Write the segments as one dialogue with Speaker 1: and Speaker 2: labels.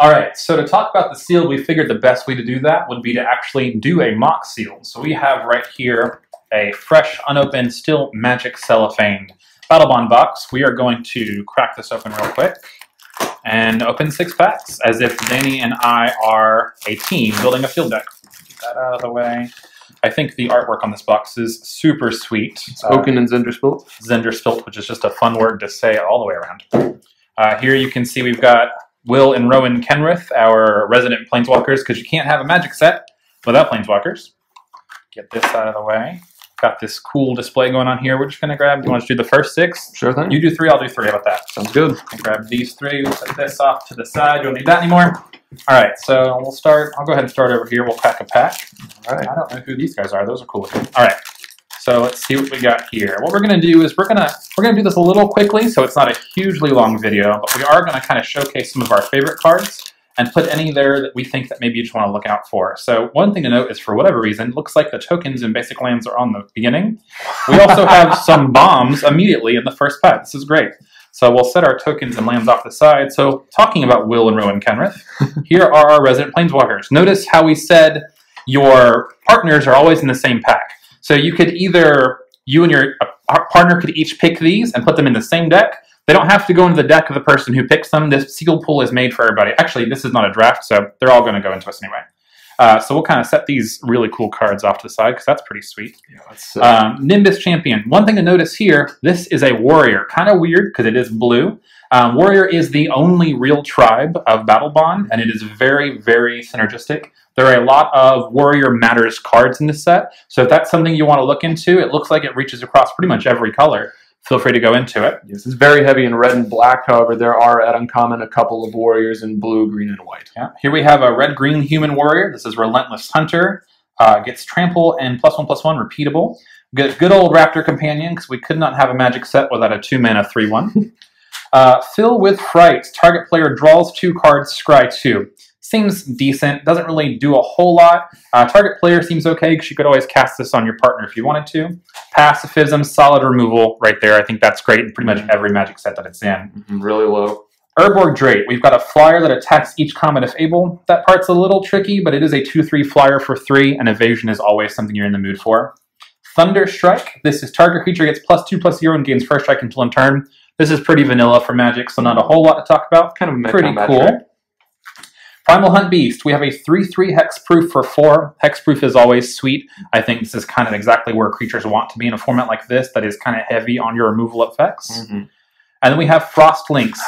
Speaker 1: Alright, so to talk about the sealed, we figured the best way to do that would be to actually do a mock sealed. So we have right here a fresh, unopened, still magic cellophane Battlebond box. We are going to crack this open real quick and open 6 packs, as if Danny and I are a team building a field deck. Get that out of the way. I think the artwork on this box is super sweet.
Speaker 2: It's Oaken and Zenderspilt.
Speaker 1: Zenderspilt, which is just a fun word to say all the way around. Here you can see we've got Will and Rowan Kenrith, our resident Planeswalkers, because you can't have a Magic set without Planeswalkers. Get this out of the way. Got this cool display going on here. We're just going to grab, do you want to do the first 6?
Speaker 2: Sure thing.
Speaker 1: You do 3, I'll do 3. How about that?
Speaker 2: Sounds good.
Speaker 1: I'll grab these 3, we'll set this off to the side. You don't need that anymore. All right, so we'll start. I'll go ahead and start over here. We'll pack a pack.
Speaker 2: All right.
Speaker 1: I don't know who these guys are. Those are cool looking. All right. So let's see what we got here. What we're going to do is we're gonna do this a little quickly, so it's not a hugely long video, but we are going to kind of showcase some of our favorite cards and put any there that we think that maybe you just want to look out for. So one thing to note is, for whatever reason, it looks like the tokens and basic lands are on the beginning. We also have some bombs immediately in the first pack. This is great. So we'll set our tokens and lands off the side. So talking about Will and Rowan Kenrith, here are our resident Planeswalkers. Notice how we said your partners are always in the same pack. So you could either, you and your partner could each pick these and put them in the same deck. They don't have to go into the deck of the person who picks them. This sealed pool is made for everybody. Actually, this is not a draft, so they're all going to go into us anyway. So we'll kind of set these really cool cards off to the side, because that's pretty sweet. Yeah, Nimbus Champion. One thing to notice here, this is a warrior. Kind of weird, because it is blue. Warrior is the only real tribe of Battlebond, and it is very, very synergistic. There are a lot of Warrior Matters cards in this set, so if that's something you want to look into, it looks like it reaches across pretty much every color. Feel free to go into it.
Speaker 2: Yes, it's very heavy in red and black. However, there are at uncommon a couple of warriors in blue, green, and white.
Speaker 1: Yeah. Here we have a red-green human warrior. This is Relentless Hunter. Gets trample and +1/+1 repeatable. Good old Raptor Companion, because we could not have a Magic set without a 2-mana 3/1. Fill with Fright. Target player draws 2 cards, scry 2. Seems decent. Doesn't really do a whole lot. Target player seems okay, because you could always cast this on your partner if you wanted to. Pacifism, solid removal right there. I think that's great in pretty much every Magic set that it's in.
Speaker 2: Really low.
Speaker 1: Urborg Drake. We've got a flyer that attacks each combat if able. That part's a little tricky, but it is a 2/3 flyer for 3, and evasion is always something you're in the mood for. Thunder Strike. This is target creature gets +2/+0 and gains first strike until end turn. This is pretty vanilla for Magic, so not a whole lot to talk about.
Speaker 2: Kind of
Speaker 1: pretty cool. Primal Hunt Beast. We have a 3/3 hexproof for 4. Hexproof is always sweet. I think this is kind of exactly where creatures want to be in a format like this that is kind of heavy on your removal effects. And then we have Frost Links.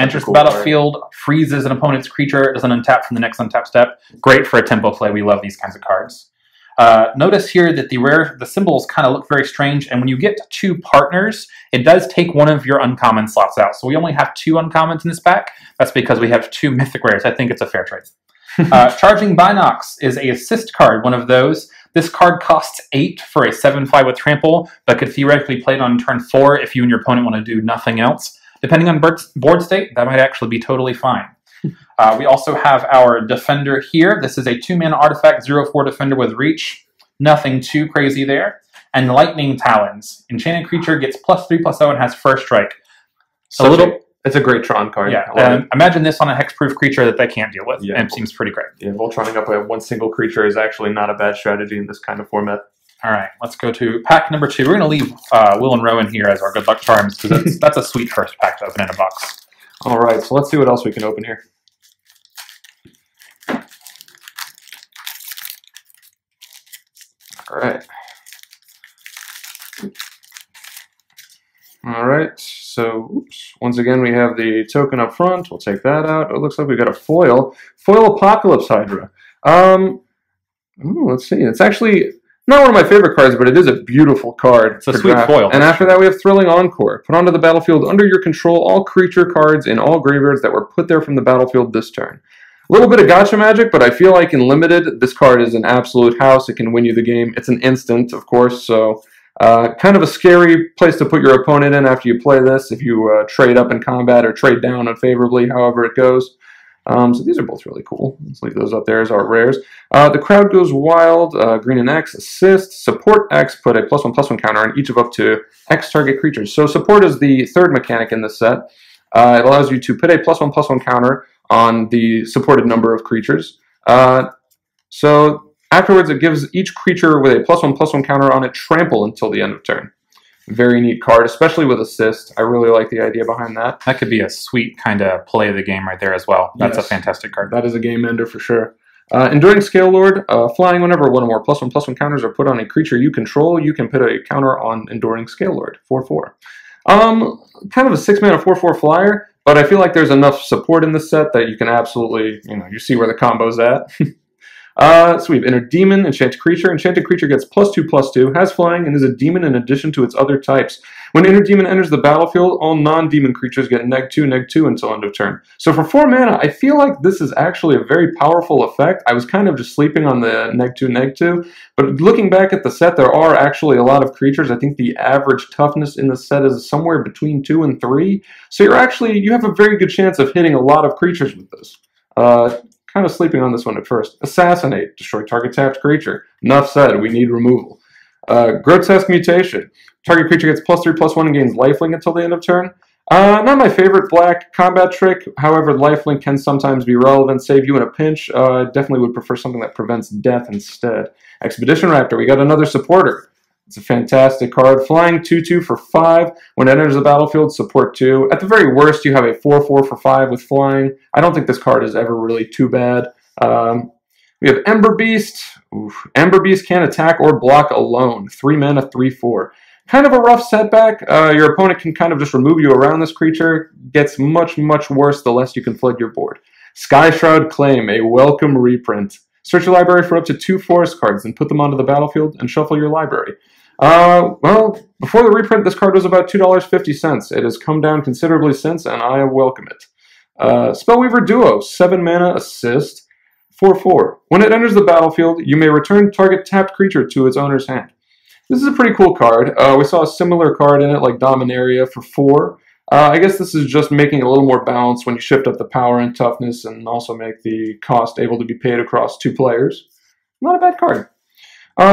Speaker 1: Enters the battlefield, freezes an opponent's creature, doesn't untap from the next untap step. Great for a tempo play. We love these kinds of cards. Notice here that the symbols kind of look very strange, and when you get 2 partners, it does take one of your uncommon slots out. So we only have 2 uncommons in this pack. That's because we have 2 mythic rares. I think it's a fair trade. Charging Binox is a assist card, one of those. This card costs 8 for a 7/5 with trample, but could theoretically be played on turn 4 if you and your opponent want to do nothing else. Depending on board state, that might actually be totally fine. We also have our Defender here. This is a 2-mana artifact, 0/4 Defender with reach. Nothing too crazy there. And Lightning Talons. Enchanted creature gets +3/+0 and has first strike.
Speaker 2: It's a great Tron card.
Speaker 1: Yeah. Imagine this on a hexproof creature that they can't deal with.
Speaker 2: Yeah.
Speaker 1: And it seems pretty great.
Speaker 2: Yeah, Voltroning up one single creature is actually not a bad strategy in this kind of format.
Speaker 1: All right, let's go to pack number 2. We're going to leave Will and Rowan here as our good luck charms, because that's a sweet first pack to open in a box.
Speaker 2: All right, so let's see what else we can open here. All right, so once again, we have the token up front. We'll take that out. It looks like we got a foil. Foil Apocalypse Hydra. Let's see. It's actually not one of my favorite cards, but it is a beautiful card.
Speaker 1: It's a sweet foil.
Speaker 2: And after that, we have Thrilling Encore. Put onto the battlefield under your control all creature cards in all graveyards that were put there from the battlefield this turn. A little bit of gotcha magic, but I feel like in Limited, this card is an absolute house. It can win you the game. It's an instant, of course, so kind of a scary place to put your opponent in after you play this, if you trade up in combat or trade down unfavorably, however it goes. So these are both really cool. Let's leave those up there as our rares. The Crowd Goes Wild, green and X, assist, support X, put a +1/+1 counter on each of up to X target creatures. So support is the 3rd mechanic in this set. It allows you to put a +1/+1 counter on the supported number of creatures. So afterwards, it gives each creature with a +1/+1 counter on it trample until the end of turn. Very neat card, especially with assist. I really like the idea behind that.
Speaker 1: That could be a sweet kind of play of the game right there as well. That's
Speaker 2: Yes.
Speaker 1: a fantastic card.
Speaker 2: That is a game ender for sure. Enduring Scale Lord, flying whenever one or more +1/+1 counters are put on a creature you control, you can put a counter on Enduring Scale Lord, 4/4. Kind of a 6-mana 4/4 flyer, but I feel like there's enough support in this set that you can absolutely, you see where the combo's at. So we have Inner Demon, Enchanted Creature. Enchanted Creature gets +2/+2, has flying, and is a demon in addition to its other types. When Inner Demon enters the battlefield, all non-demon creatures get -2/-2 until end of turn. So for 4 mana, I feel like this is actually a very powerful effect. I was kind of just sleeping on the -2/-2, but looking back at the set, there are actually a lot of creatures. I think the average toughness in the set is somewhere between 2 and 3. So you have a very good chance of hitting a lot of creatures with this. Kind of sleeping on this one at first. Assassinate. Destroy target tapped creature. Enough said. We need removal. Grotesque Mutation. Target creature gets +3/+1 and gains lifelink until the end of turn. Not my favorite black combat trick. However, lifelink can sometimes be relevant. Save you in a pinch. Definitely would prefer something that prevents death instead. Expedition Raptor. We got another supporter. It's a fantastic card. Flying 2/2 for 5. When it enters the battlefield, support 2. At the very worst, you have a 4/4 for 5 with flying. I don't think this card is ever really too bad. We have Ember Beast. Oof. Ember Beast can attack or block alone. 3 mana, 3/4. Kind of a rough setback. Your opponent can kind of just remove you around this creature. Gets much, much worse the less you can flood your board. Sky Shroud Claim, a welcome reprint. Search your library for up to 2 forest cards, then put them onto the battlefield and shuffle your library. Well, before the reprint, this card was about $2.50. It has come down considerably since, and I welcome it. Spellweaver Duo, 7 mana, assist, 4/4. When it enters the battlefield, you may return target tapped creature to its owner's hand. This is a pretty cool card. We saw a similar card in it, like Dominaria, for 4. I guess this is just making it a little more balanced when you shift up the power and toughness and also make the cost able to be paid across 2 players. Not a bad card.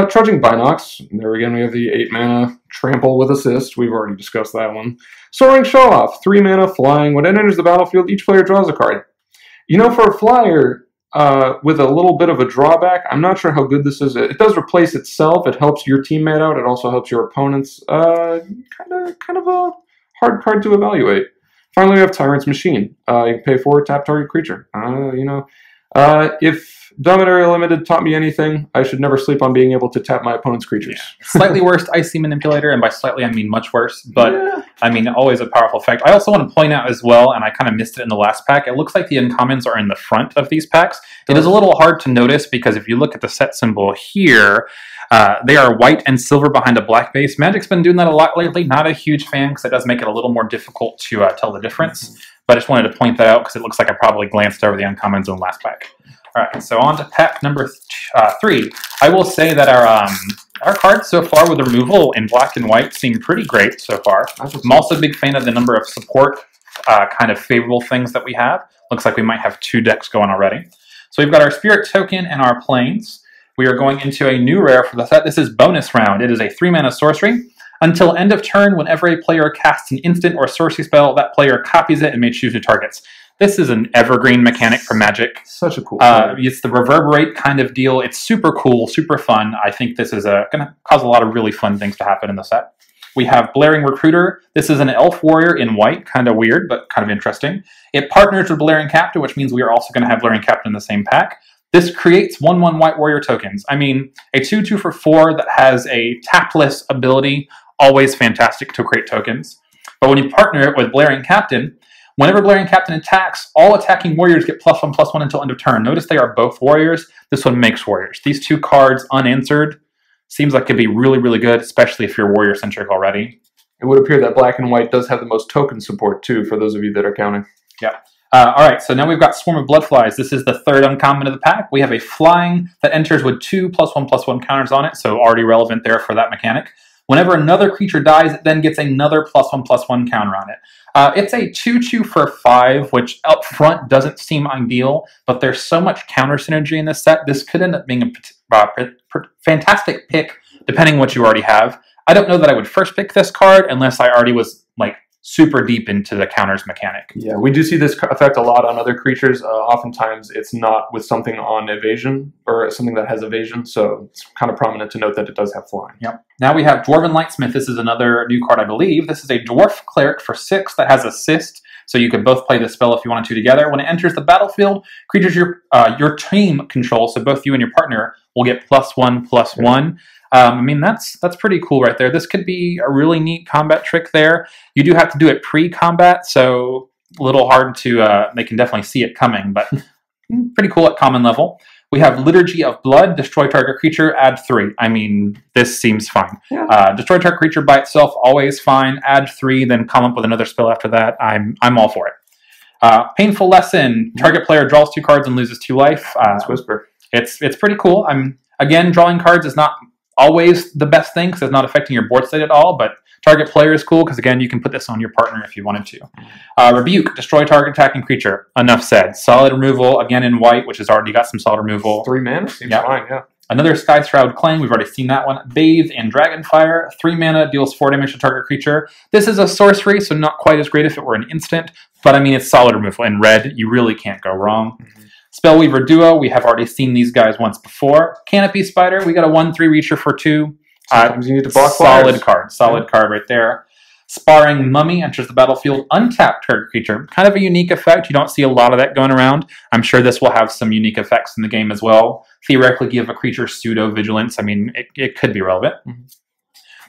Speaker 2: Trudging Binox. There again, we have the 8 mana Trample with assist. We've already discussed that one. Soaring Show-Off. 3 mana flying. When it enters the battlefield, each player draws a card. For a flyer, with a little bit of a drawback, I'm not sure how good this is. It does replace itself. It helps your teammate out. It also helps your opponents. Kind of a hard card to evaluate. Finally, we have Tyrant's Machine. You can pay 4, tap target creature. If Dominaria Limited taught me anything, I should never sleep on being able to tap my opponent's creatures.
Speaker 1: Yeah. Slightly worse Icy Manipulator, and by slightly I mean much worse, but yeah. Always a powerful effect. I also want to point out as well, and I kind of missed it in the last pack, it looks like the uncommons are in the front of these packs. It is a little hard to notice because if you look at the set symbol here, they are white and silver behind a black base. Magic's been doing that a lot lately. Not a huge fan because it does make it a little more difficult to tell the difference. But I just wanted to point that out because it looks like I probably glanced over the uncommons in the last pack. All right, so on to pack number 3. I will say that our cards so far with the removal in black and white seem pretty great so far. I'm also a big fan of the number of support kind of favorable things that we have. Looks like we might have 2 decks going already. So we've got our Spirit Token and our Plains. We are going into a new rare for the set. This is Bonus Round. It is a 3 mana sorcery. Until end of turn, whenever a player casts an instant or sorcery spell, that player copies it and may choose new targets. This is an evergreen mechanic for Magic.
Speaker 2: Such a cool card.
Speaker 1: It's the reverberate kind of deal. It's super cool, super fun. I think this is going to cause a lot of really fun things to happen in the set. We have Blaring Recruiter. This is an elf warrior in white. Kind of weird, but kind of interesting. It partners with Blaring Captain, which means we are also going to have Blaring Captain in the same pack. This creates 1/1 white warrior tokens. A 2/2 for 4 that has a tapless ability. Always fantastic to create tokens. But when you partner it with Blaring Captain, whenever Blaring Captain attacks, all attacking warriors get +1/+1 until end of turn. Notice they are both warriors. This one makes warriors. These 2 cards unanswered seems like it could be really, really good, especially if you're warrior-centric already.
Speaker 2: It would appear that black and white does have the most token support, too, for those of you that are counting.
Speaker 1: Yeah. All right, so now we've got Swarm of Bloodflies. This is the 3rd uncommon of the pack. We have a flying that enters with 2 +1/+1 counters on it, so already relevant there for that mechanic. Whenever another creature dies, it then gets another +1/+1 counter on it. It's a 2/2 for 5, which up front doesn't seem ideal, but there's so much counter synergy in this set. This could end up being a fantastic pick, depending on what you already have. I don't know that I would first pick this card unless I already was super deep into the counters mechanic.
Speaker 2: Yeah, we do see this effect a lot on other creatures. Oftentimes it's not with something on evasion or something that has evasion, so it's kind of prominent to note that it does have flying.
Speaker 1: Yep. Now we have Dwarven Lightsmith. This is another new card, I believe. This is a Dwarf Cleric for 6 that has Assist, so you could both play this spell if you wanted to together. When it enters the battlefield, creatures your team controls, so both you and your partner, will get +1/+1. I mean, that's pretty cool right there. This could be a really neat combat trick there. You do have to do it pre-combat, so a little hard to, they can definitely see it coming, but pretty cool at common level. We have Liturgy of Blood, destroy target creature, add 3. I mean, this seems fine.
Speaker 2: Yeah.
Speaker 1: Destroy target creature by itself, always fine. Add 3, then come up with another spell after that. I'm all for it. Painful Lesson, target player draws 2 cards and loses 2 life.
Speaker 2: Let's whisper.
Speaker 1: It's pretty cool. Again, drawing cards is not always the best thing because it's not affecting your board state at all, but target player is cool because, again, you can put this on your partner if you wanted to. Rebuke, destroy target attacking creature. Enough said. Solid removal, again in white, which has already got some solid removal.
Speaker 2: 3 mana? Seems fine, yeah.
Speaker 1: Another Sky Shroud Claim, we've already seen that one. Bathe and Dragonfire, 3 mana, deals 4 damage to target creature. This is a sorcery, so not quite as great if it were an instant, but I mean, it's solid removal. In red, you really can't go wrong. Spellweaver Duo, we have already seen these guys once before. Canopy Spider, we got a 1/3 reacher for 2.
Speaker 2: Sometimes you need to block
Speaker 1: solid card. Solid card right there. Sparring Mummy enters the battlefield. Untapped target creature. Kind of a unique effect. You don't see a lot of that going around. I'm sure this will have some unique effects in the game as well. Theoretically, give a creature pseudo-vigilance. I mean, it could be relevant.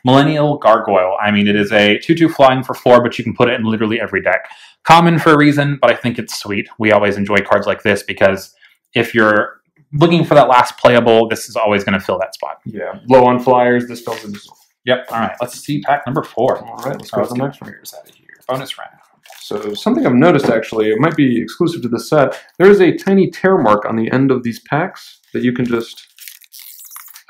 Speaker 1: Millennial Gargoyle. I mean, it is a 2/2 flying for 4, but you can put it in literally every deck. Common for a reason, but I think it's sweet. We always enjoy cards like this because if you're looking for that last playable, this is always going to fill that spot.
Speaker 2: Yeah. Low on flyers, this spells in.
Speaker 1: Yep. All right. Let's see pack number 4.
Speaker 2: All right. Let's go to the next one.
Speaker 1: Out of here. Bonus round.
Speaker 2: So something I've noticed, actually, it might be exclusive to this set. There is a tiny tear mark on the end of these packs that you can just...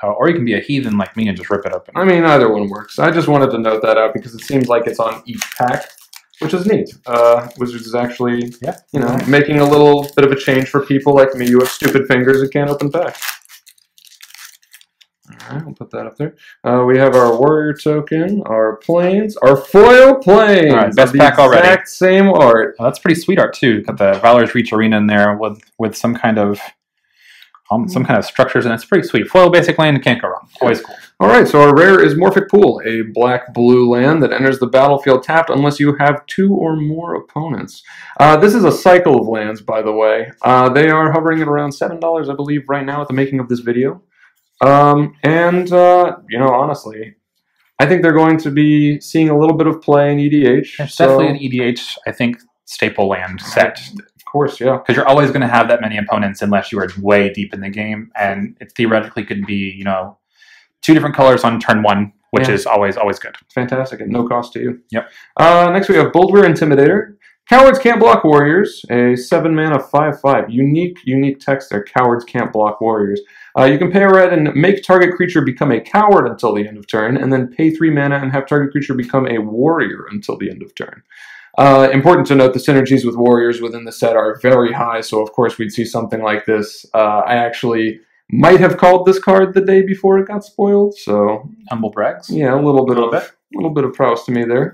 Speaker 1: or you can be a heathen like me and just rip it open.
Speaker 2: I mean, either one works. I just wanted to note that out because it seems like it's on each pack, which is neat. Wizards is actually, you know, making a little bit of a change for people like me who have stupid fingers and can't open packs. All right, we'll put that up there. We have our warrior token, our planes, our foil planes.
Speaker 1: All right, best pack already.
Speaker 2: Exact same art.
Speaker 1: That's pretty sweet art too. Got the Valor's Reach Arena in there with some kind of structures, and it's pretty sweet. Foil basic land, can't go wrong. Always cool.
Speaker 2: All right, so our rare is Morphic Pool, a black-blue land that enters the battlefield tapped unless you have 2 or more opponents. This is a cycle of lands, by the way. They are hovering at around $7, I believe, right now at the making of this video. You know, honestly, I think they're going to be seeing a little bit of play in EDH.
Speaker 1: There's definitely an EDH, I think, staple land set.
Speaker 2: Of course, yeah.
Speaker 1: Because you're always going to have that many opponents unless you are way deep in the game, and it theoretically could be, you know, 2 different colors on turn 1, which is always good.
Speaker 2: Fantastic, and no cost to you.
Speaker 1: Yep.
Speaker 2: Next we have Boulder Intimidator. Cowards can't block warriors, a 7 mana 5/5. Unique text there. Cowards can't block warriors. You can pay a red and make target creature become a coward until the end of turn, and then pay 3 mana and have target creature become a warrior until the end of turn. Important to note the synergies with warriors within the set are very high, so of course we'd see something like this. I actually might have called this card the day before it got spoiled, so...
Speaker 1: Humble brags?
Speaker 2: Yeah, a little bit of prowess to me there.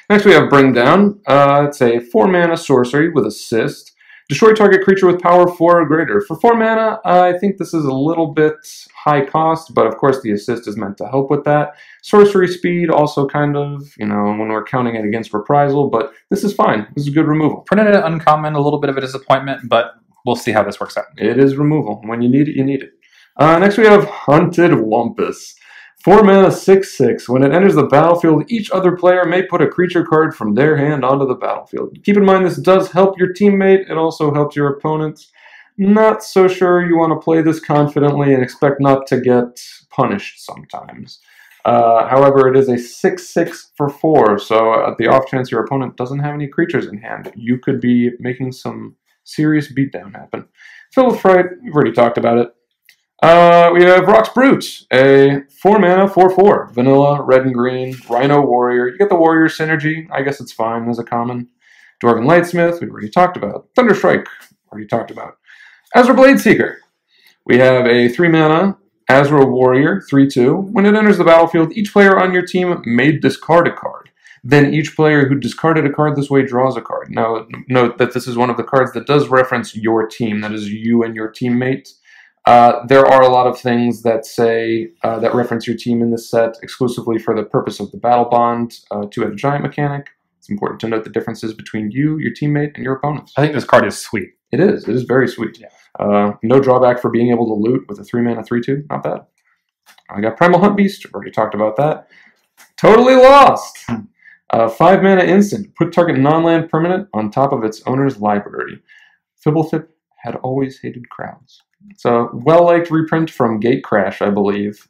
Speaker 2: Next we have Bring Down. It's a 4 mana sorcery with assist. Destroy target creature with power 4 or greater. For 4 mana, I think this is a little bit high cost, but of course the assist is meant to help with that. Sorcery speed also kind of, you know, when we're counting it against reprisal, but this is fine. This is good removal.
Speaker 1: Printed it uncommon, a little bit of a disappointment, but we'll see how this works out.
Speaker 2: It is removal. When you need it, you need it. Next we have Hunted Wumpus. 4 mana 6/6. When it enters the battlefield, each other player may put a creature card from their hand onto the battlefield. Keep in mind this does help your teammate. It also helps your opponents. Not so sure you want to play this confidently and expect not to get punished sometimes. However, it is a 6/6 for 4, so at the off chance your opponent doesn't have any creatures in hand, you could be making some serious beatdown happen. Fill with Fright, we've already talked about it. We have Rock's Brute, a 4 mana 4/4, vanilla, red and green, Rhino Warrior. You get the Warrior synergy. I guess it's fine as a common. Dwarven Lightsmith, we've already talked about. Thunderstrike, already talked about. Azra Blade Seeker. We have a 3 mana Azra Warrior, 3/2. When it enters the battlefield, each player on your team may discard a card. then each player who discarded a card this way draws a card. Now, note that this is one of the cards that does reference your team, that is you and your teammates. There are a lot of things that say that reference your team in this set exclusively for the purpose of the Battlebond two-headed giant mechanic. It's important to note the differences between you, your teammate, and your opponents.
Speaker 1: I think this card is sweet.
Speaker 2: It is. It is very sweet.
Speaker 1: Yeah.
Speaker 2: No drawback for being able to loot with a 3-mana 3/2. Not bad. I got Primal Hunt Beast. We've already talked about that. Totally Lost. 5-mana instant. Put target non-land permanent on top of its owner's library. Fibblethip had always hated crowds. It's a well-liked reprint from Gatecrash, I believe,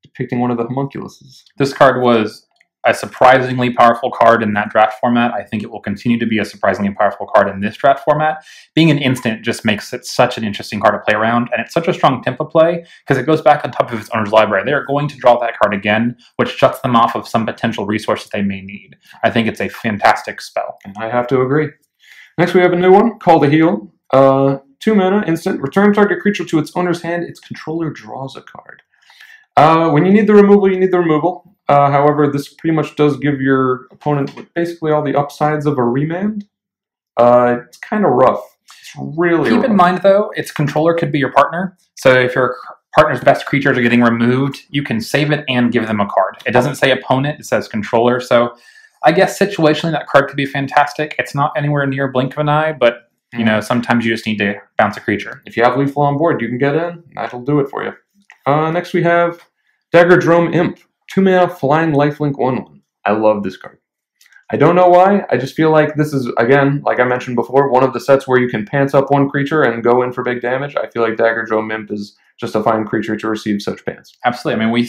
Speaker 2: depicting one of the homunculuses.
Speaker 1: This card was a surprisingly powerful card in that draft format. I think it will continue to be a surprisingly powerful card in this draft format. Being an instant just makes it such an interesting card to play around, and it's such a strong tempo play because it goes back on top of its owner's library. They are going to draw that card again, which shuts them off of some potential resources they may need. I think it's a fantastic spell.
Speaker 2: And I have to agree. Next we have a new one, Call to Heal. 2-mana, instant, return target creature to its owner's hand. Its controller draws a card. When you need the removal, you need the removal. However, this pretty much does give your opponent basically all the upsides of a remand. It's kind of rough. It's really rough.
Speaker 1: Keep in mind, though, its controller could be your partner. So if your partner's best creatures are getting removed, you can save it and give them a card. It doesn't say opponent, it says controller. So I guess situationally that card could be fantastic. It's not anywhere near blink of an eye, but you know, sometimes you just need to bounce a creature.
Speaker 2: If you have Lethal on board, you can get in. That'll do it for you. Next we have Daggerdrome Imp. 2-mana flying lifelink 1/1. I love this card. I don't know why. I just feel like this is, again, like I mentioned before, one of the sets where you can pants up one creature and go in for big damage. I feel like Daggerdrome Imp is just a fine creature to receive such pants.
Speaker 1: Absolutely. I mean, we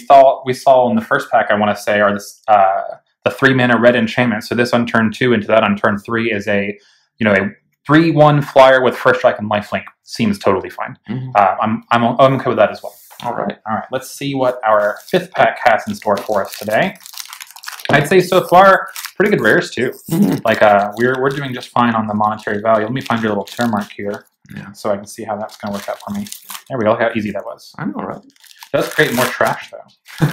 Speaker 1: saw in the first pack, I want to say, are this the 3-mana red enchantment. So this on turn 2 into that on turn 3 is a 3/1 flyer with first strike and lifelink. Seems totally fine. I'm okay with that as well. All right. Let's see what our 5th pack has in store for us today. I'd say so far, pretty good rares too. Like we're doing just fine on the monetary value. Let me find your little turn mark here, so I can see how that's going to work out for me. There we go. Look how easy that was.
Speaker 2: I know, right?
Speaker 1: It does create more trash though.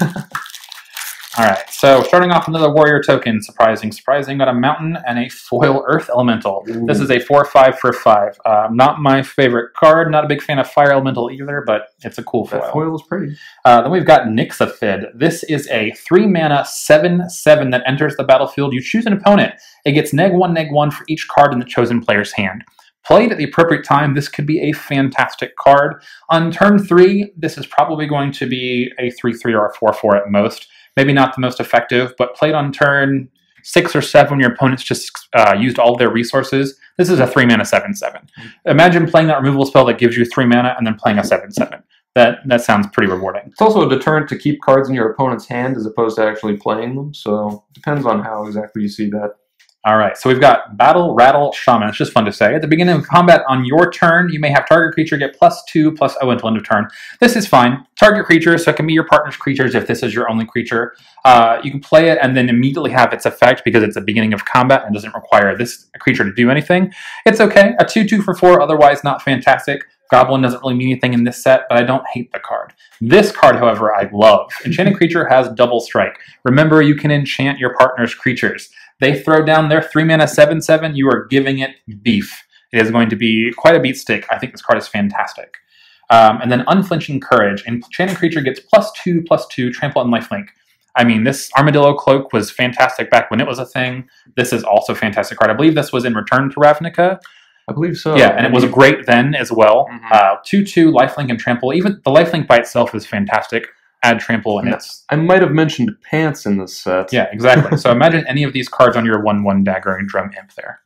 Speaker 1: All right, so starting off another warrior token, surprising. Got a mountain and a foil earth elemental. Ooh. This is a 4/5 for 5. Not my favorite card. Not a big fan of fire elemental either, but it's a cool foil.
Speaker 2: That foil is pretty.
Speaker 1: Then we've got Nyxaphid. This is a 3-mana 7/7 that enters the battlefield. You choose an opponent. It gets -1/-1 for each card in the chosen player's hand. Played at the appropriate time, this could be a fantastic card. On turn 3, this is probably going to be a 3/3 or a 4/4 at most. Maybe not the most effective, but played on turn 6 or 7 when your opponent's just used all of their resources. This is a 3-mana 7/7. Imagine playing that removal spell that gives you 3 mana and then playing a 7/7. That sounds pretty rewarding.
Speaker 2: It's also a deterrent to keep cards in your opponent's hand as opposed to actually playing them, so it depends on how exactly you see that.
Speaker 1: All right, so we've got Battle Rattle Shaman. It's just fun to say. At the beginning of combat on your turn, you may have target creature get +2/+0 until end of turn. This is fine. Target creature, so it can be your partner's creatures if this is your only creature. You can play it and then immediately have its effect because it's the beginning of combat and doesn't require this creature to do anything. It's okay. A 2/2 for 4, otherwise not fantastic. Goblin doesn't really mean anything in this set, but I don't hate the card. This card, however, I love. Enchanted creature has double strike. Remember, you can enchant your partner's creatures. They throw down their 3-mana 7/7, you are giving it beef. It is going to be quite a beat stick. I think this card is fantastic. And then Unflinching Courage. Enchanted creature gets +2/+2, trample and lifelink. I mean, this Armadillo Cloak was fantastic back when it was a thing. This is also a fantastic card. I believe this was in Return to Ravnica.
Speaker 2: I believe so.
Speaker 1: Yeah, and it was great then as well. 2/2, lifelink and trample. Even the lifelink by itself is fantastic. Add trample and it's...
Speaker 2: I might have mentioned pants in this set.
Speaker 1: Yeah, exactly. So imagine any of these cards on your 1/1 Daggerdrome Imp there.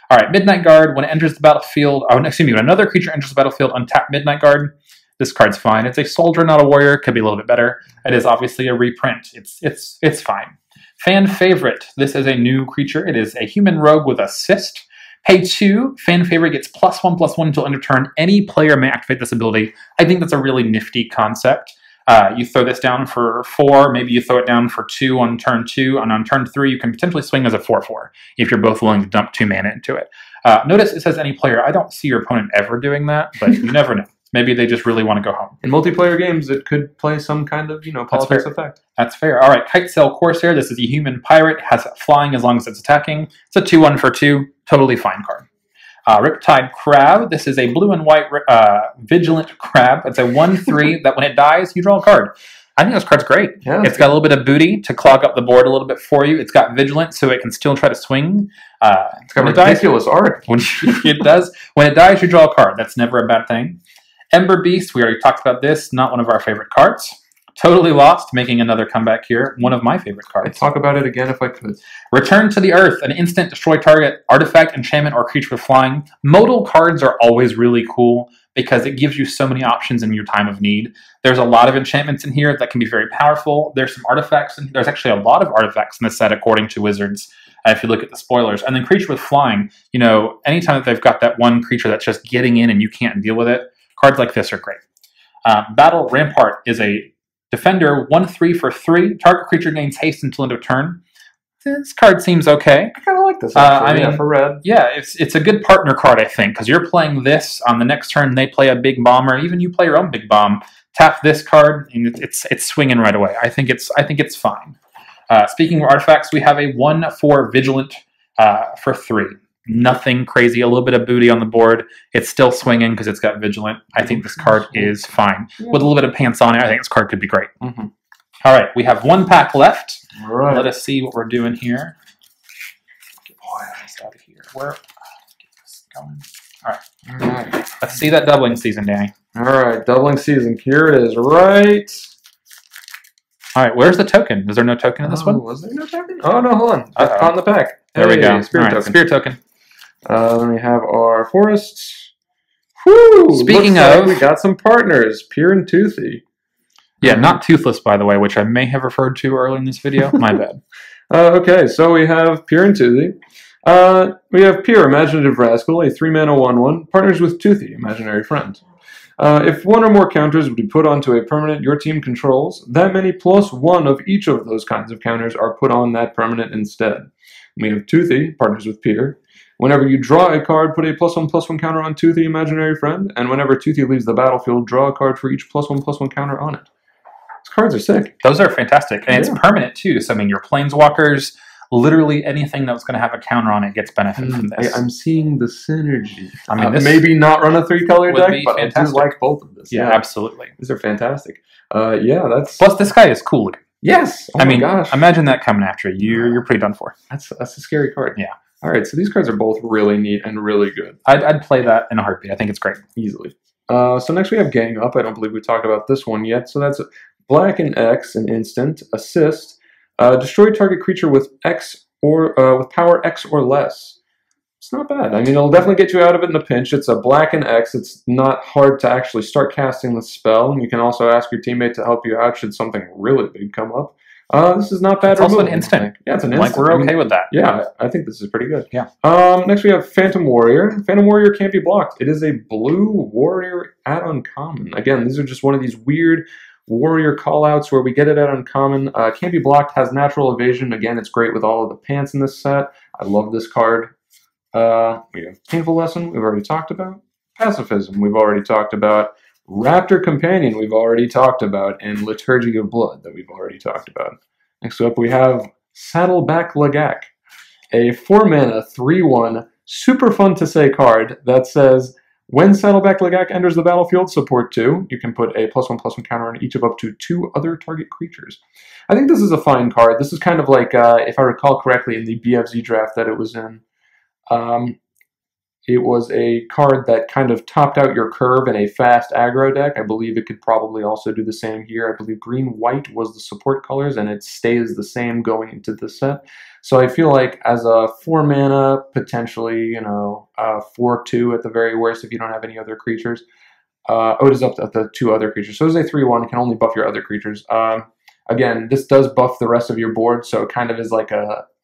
Speaker 1: All right, Midnight Guard. When it enters the battlefield... Oh, excuse me. When another creature enters the battlefield, untap Midnight Guard. This card's fine. It's a soldier, not a warrior. Could be a little bit better. It is obviously a reprint. It's fine. Fan Favorite. This is a new creature. It is a human rogue with assist. Pay 2, Fan Favorite gets +1/+1 until end of turn. Any player may activate this ability. I think that's a really nifty concept. You throw this down for 4, maybe you throw it down for 2 on turn 2, and on turn 3 you can potentially swing as a 4/4 if you're both willing to dump 2 mana into it. Notice it says any player. I don't see your opponent ever doing that, but you never know. Maybe they just really want to go home.
Speaker 2: In multiplayer games, it could play some kind of, politics effect.
Speaker 1: That's fair. All right, Kitesail Corsair. This is a human pirate. Has flying as long as it's attacking. It's a 2/1 for 2. Totally fine card. Riptide Crab. This is a blue and white vigilant crab. It's a 1/3 that when it dies, you draw a card. I think this card's great.
Speaker 2: Yeah,
Speaker 1: it's got a little bit of booty to clog up the board a little bit for you. It's got vigilant, so it can still try to swing.
Speaker 2: It's got ridiculous art.
Speaker 1: It does. When it dies, you draw a card. That's never a bad thing. Ember Beast, we already talked about this. Not one of our favorite cards. Totally Lost, making another comeback here. One of my favorite cards.
Speaker 2: I'd talk about it again if I could.
Speaker 1: Return to the Earth, an instant destroy target, artifact, enchantment, or creature with flying. Modal cards are always really cool because it gives you so many options in your time of need. There's a lot of enchantments in here that can be very powerful. There's some artifacts, and there's actually a lot of artifacts in the set according to Wizards, if you look at the spoilers. And then creature with flying, anytime that they've got that one creature that's just getting in and you can't deal with it, cards like this are great. Battle Rampart is a defender, 1/3 for 3. Target creature gains haste until end of turn. This card seems okay.
Speaker 2: I kind of like this, actually, for red.
Speaker 1: Yeah, it's a good partner card, I think, because you're playing this on the next turn. They play a big bomb, or even you play your own big bomb. Tap this card, and it's swinging right away. I think it's fine. Speaking of artifacts, we have a 1/4 vigilant for 3. Nothing crazy. A little bit of booty on the board. It's still swinging because it's got vigilant. I think this card is fine. With a little bit of pants on it, I think this card could be great.
Speaker 2: Mm-hmm.
Speaker 1: All right, we have 1 pack left.
Speaker 2: All right.
Speaker 1: Let us see what we're doing here. Get this out of here. Where? Get this going. All right. Let's see that doubling season, Danny.
Speaker 2: All right, doubling season. Here it is, right.
Speaker 1: All right, where's the token? Is there no token in this one?
Speaker 2: Was there no token? Oh, no, hold on. I've caught in the pack.
Speaker 1: There we go.
Speaker 2: Spirit token.
Speaker 1: Spirit token.
Speaker 2: Then we have our forests. Whoo!
Speaker 1: Speaking of,
Speaker 2: we got some partners. Pure and Toothy.
Speaker 1: Yeah, not Toothless, by the way, which I may have referred to earlier in this video. My bad.
Speaker 2: Okay, so we have Pure and Toothy. We have Pure, Imaginative Rascal, a 3-mana 1/1, partners with Toothy, Imaginary Friend. If one or more counters would be put onto a permanent your team controls, that many +1 of each of those kinds of counters are put on that permanent instead. We have Toothy, partners with Pure. Whenever you draw a card, put a +1/+1 counter on Toothy, Imaginary Friend, and whenever Toothy leaves the battlefield, draw a card for each +1/+1 counter on it. These cards are sick.
Speaker 1: Those are fantastic. And it's permanent, too. So, I mean, your Planeswalkers, literally anything that's going to have a counter on it gets benefit from this.
Speaker 2: I'm seeing the synergy.
Speaker 1: I mean, this
Speaker 2: maybe not run a 3-color deck, but
Speaker 1: fantastic.
Speaker 2: I do like both of this.
Speaker 1: Yeah, absolutely.
Speaker 2: These are fantastic. That's...
Speaker 1: Plus, this guy is cool looking.
Speaker 2: Yes!
Speaker 1: I mean, gosh. Imagine that coming after you. You're pretty done for.
Speaker 2: That's a scary card.
Speaker 1: Yeah.
Speaker 2: All right, so these cards are both really neat and really good.
Speaker 1: I'd play that in a heartbeat. I think it's great.
Speaker 2: Easily. So next we have Gang Up. I don't believe we talked about this one yet. So that's Black and X, an instant, assist. Destroy target creature with X or with power X or less. It's not bad. I mean, it'll definitely get you out of it in a pinch. It's a Black and X. It's not hard to actually start casting the spell. And you can also ask your teammate to help you out should something really big come up. This is not bad.
Speaker 1: It's also an instant.
Speaker 2: Yeah, it's an instant.
Speaker 1: Like, we're okay with that.
Speaker 2: Yeah, I think this is pretty good.
Speaker 1: Yeah.
Speaker 2: Next we have Phantom Warrior. Phantom Warrior can't be blocked. It is a blue warrior at uncommon. Again, these are just one of these weird warrior callouts where we get it at uncommon. Can't be blocked, has natural evasion. Again, it's great with all of the pants in this set. I love this card. We have Painful Lesson, we've already talked about. Pacifism, we've already talked about. Raptor Companion, we've already talked about. And Liturgy of Blood, that we've already talked about. Next up, we have Saddleback Lagak, a 4-mana 3/1 super fun to say card that says, when Saddleback Lagak enters the battlefield, support 2, you can put a +1/+1 counter on each of up to 2 other target creatures. I think this is a fine card. This is kind of like, if I recall correctly, in the BFZ draft that it was in, it was a card that kind of topped out your curve in a fast aggro deck. I believe it could probably also do the same here. I believe green-white was the support colors, and it stays the same going into the set. So I feel like as a 4-mana, potentially, 4/2 at the very worst if you don't have any other creatures. It is up to the 2 other creatures. So it's a 3/1. It can only buff your other creatures. Again, this does buff the rest of your board, so it kind of is like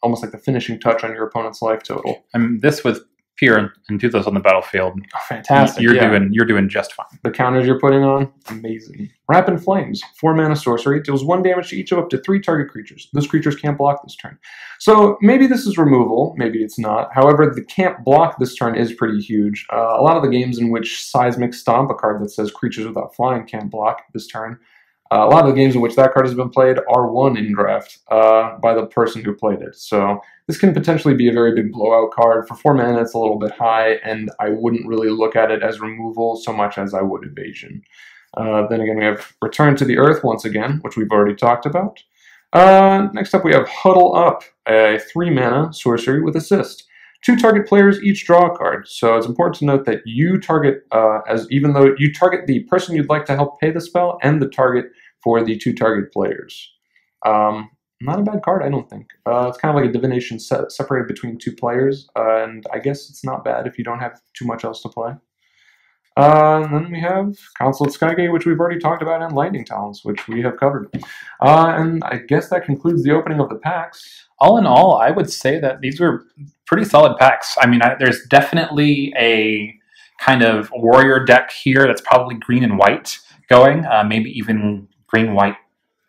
Speaker 2: almost like the finishing touch on your opponent's life total.
Speaker 1: I mean, this with here and do those on the battlefield,
Speaker 2: Oh, fantastic.
Speaker 1: you're doing just fine.
Speaker 2: The counters you're putting on, amazing. Rapid Flames, 4 mana sorcery, deals 1 damage to each of up to 3 target creatures. Those creatures can't block this turn. So maybe this is removal, maybe it's not. However, the can't block this turn is pretty huge. A lot of the games in which Seismic Stomp, a card that says creatures without flying can't block this turn, a lot of the games in which that card has been played are won in draft by the person who played it. So this can potentially be a very big blowout card. For 4 mana, it's a little bit high, and I wouldn't really look at it as removal so much as I would evasion. Then again, we have Return to the Earth once again, which we've already talked about. Next up, we have Huddle Up, a 3 mana sorcery with assist. 2 target players each draw a card. So it's important to note that you target, even though you target the person you'd like to help pay the spell and the target for the 2 target players. Not a bad card, I don't think. It's kind of like a divination separated between 2 players, and I guess it's not bad if you don't have too much else to play. And then we have Consulate Skygate, which we've already talked about, and Lightning Talons, which we have covered. And I guess that concludes the opening of the packs.
Speaker 1: All in all, I would say that these were pretty solid packs. I mean, there's definitely a kind of warrior deck here that's probably green and white going, maybe even green, white,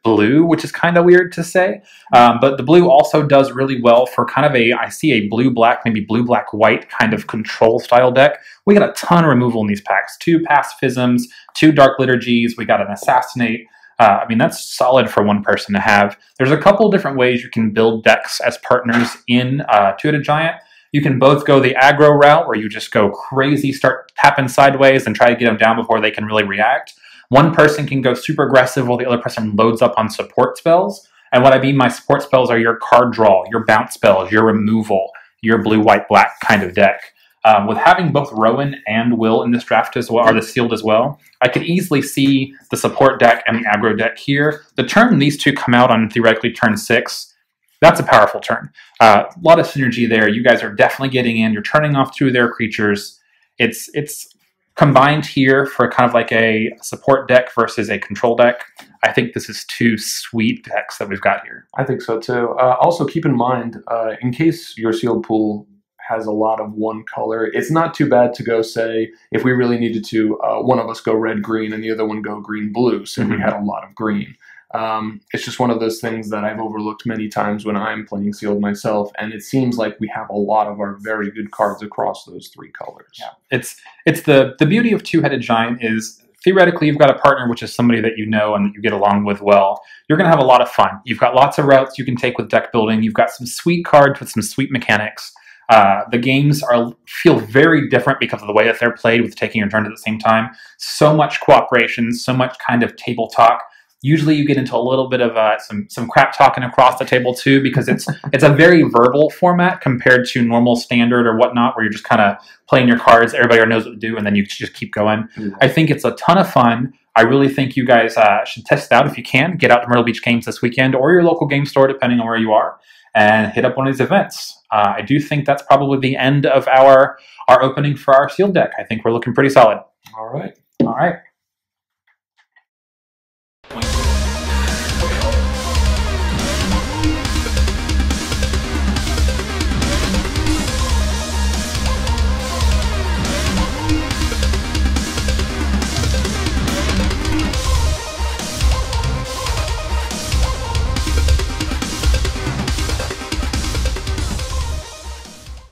Speaker 1: blue, which is kind of weird to say. But the blue also does really well for kind of I see a blue-black, maybe blue-black-white kind of control style deck. We got a ton of removal in these packs. 2 Pacifisms, 2 Dark Liturgies, we got an Assassinate. I mean, that's solid for one person to have. There's a couple different ways you can build decks as partners in Two-Headed Giant. You can both go the aggro route, where you just go crazy, start tapping sideways, and try to get them down before they can really react. One person can go super aggressive while the other person loads up on support spells. And what I mean by support spells are your card draw, your bounce spells, your removal, your blue, white, black kind of deck. With having both Rowan and Will in this draft as well, or the sealed as well, I could easily see the support deck and the aggro deck here. The turn these 2 come out on theoretically turn 6, that's a powerful turn. A lot of synergy there. You guys are definitely getting in. You're turning off 2 of their creatures. It's combined here for kind of like a support deck versus a control deck. I think this is 2 sweet decks that we've got here.
Speaker 2: I think so too. Also keep in mind, in case your sealed pool has a lot of one color, it's not too bad to go, say, if we really needed to, one of us go red-green and the other one go green-blue, so we had a lot of green. It's just one of those things that I've overlooked many times when I'm playing sealed myself, and it seems like we have a lot of our very good cards across those 3 colors.
Speaker 1: Yeah, it's the beauty of Two-Headed Giant is theoretically you've got a partner which is somebody that you know and that you get along with well. You're going to have a lot of fun. You've got lots of routes you can take with deck building. You've got some sweet cards with some sweet mechanics. The games feel very different because of the way that they're played with taking your turn at the same time. So much cooperation, so much kind of table talk. Usually you get into a little bit of some crap talking across the table too, because it's a very verbal format compared to normal standard or whatnot, where you're just kind of playing your cards, everybody knows what to do, and then you just keep going. I think it's a ton of fun. I really think you guys should test it out if you can. Get out to Myrtle Beach Games this weekend or your local game store, depending on where you are, and hit up one of these events. I do think that's probably the end of our opening for our sealed deck. I think we're looking pretty solid.
Speaker 2: All right.
Speaker 1: All right.